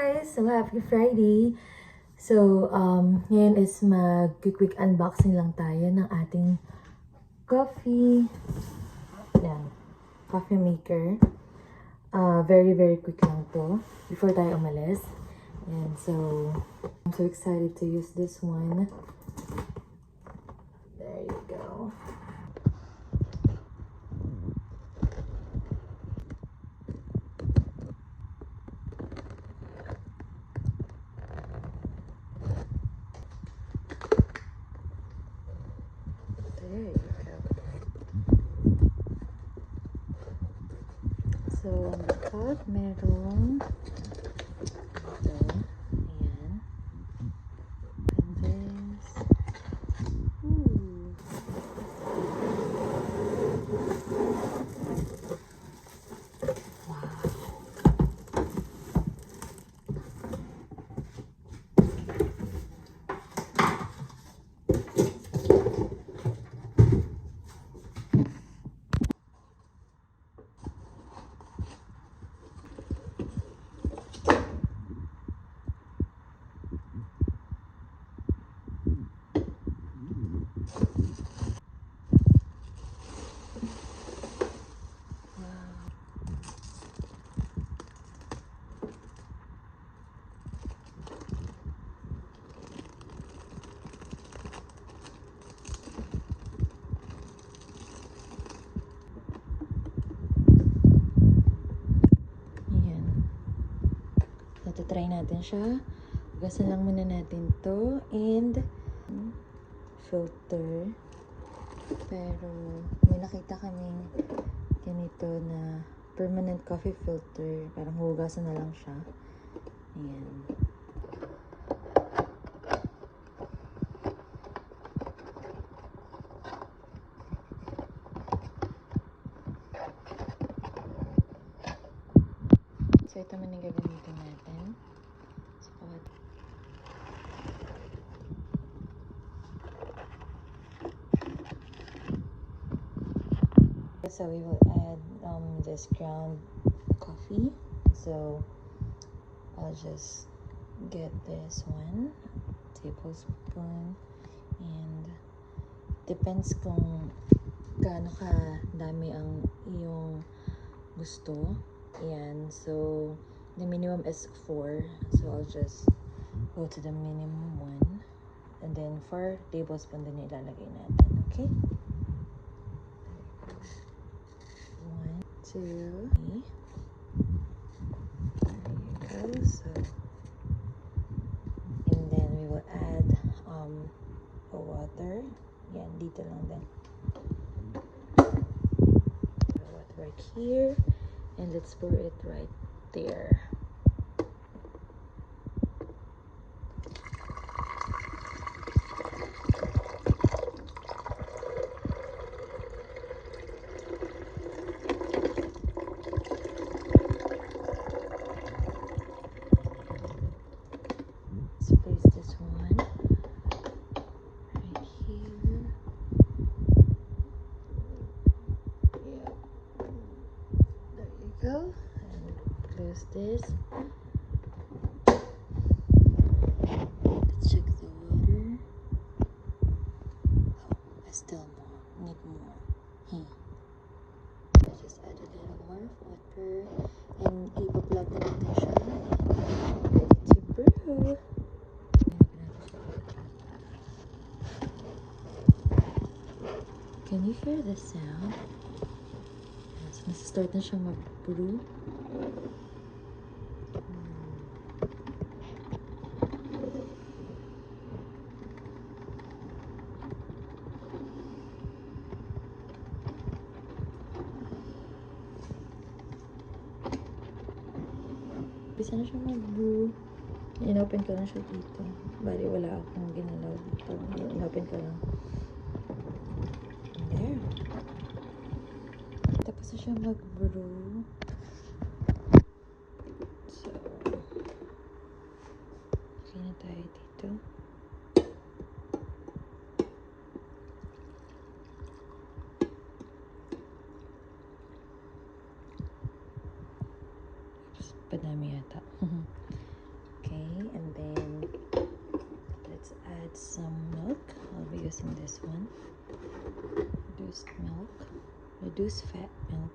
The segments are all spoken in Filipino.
guys! So, happy Friday! So, ngayon is mag-quick unboxing lang tayo ng ating coffee. Yan. Coffee maker. Very quick lang to. Before tayo umalis. And so, I'm so excited to use this one. There you go. There you go. So, on the top, merong ito. Ayan. And this. Ooh. Wow. So, try natin siya. Hugasan lang muna natin to. And filter. Pero, may nakita kaming ganito na permanent coffee filter. Parang hugasan na lang siya. Ayan. So, ito man yung gagamitin natin. So we will add this ground coffee. So I'll just get this one tablespoon, and depends kung gaano ka dami ang iyong gusto. Ayan, so the minimum is 4, so I'll just go to the minimum one, and then 4 tablespoon din ilalagay natin. Okay, 1, 2, 3. There you go. So, and then we will add a water. Yan, dito lang din. Water right here, and let's pour it right there. Place this one right here. Yep. There you go. And close this. Let's check the water. Oh, I still need more. I just add a little more water, and ipa-plug na natin siya. Ready to brew. Can you hear the sound? Yes, nasa-start na siya mag-brew. Bisa na siya mag-brew. In-open ko lang siya dito. Bali, wala akong ginalaw dito. In-open ko lang. There. Tapos na siya mag-brew. So, okay na tayo dito. Oops, padami yata. using this one. Reduced milk, reduced fat milk.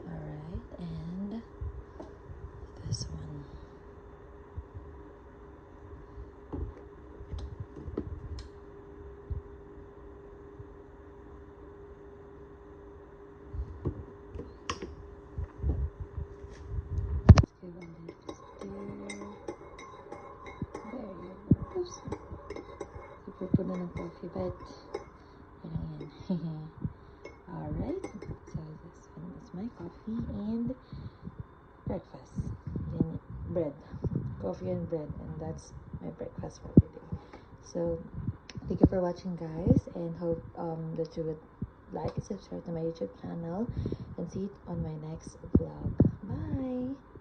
Alright, and this one. Give a little stir. There you go. Oops. Ipupuno ng coffee, but yan. Alright, so this one is my coffee and breakfast. Yan, bread. Coffee and bread, and that's my breakfast for today. So thank you for watching, guys, and hope that you would like and subscribe to my YouTube channel, and see you on my next vlog. Bye.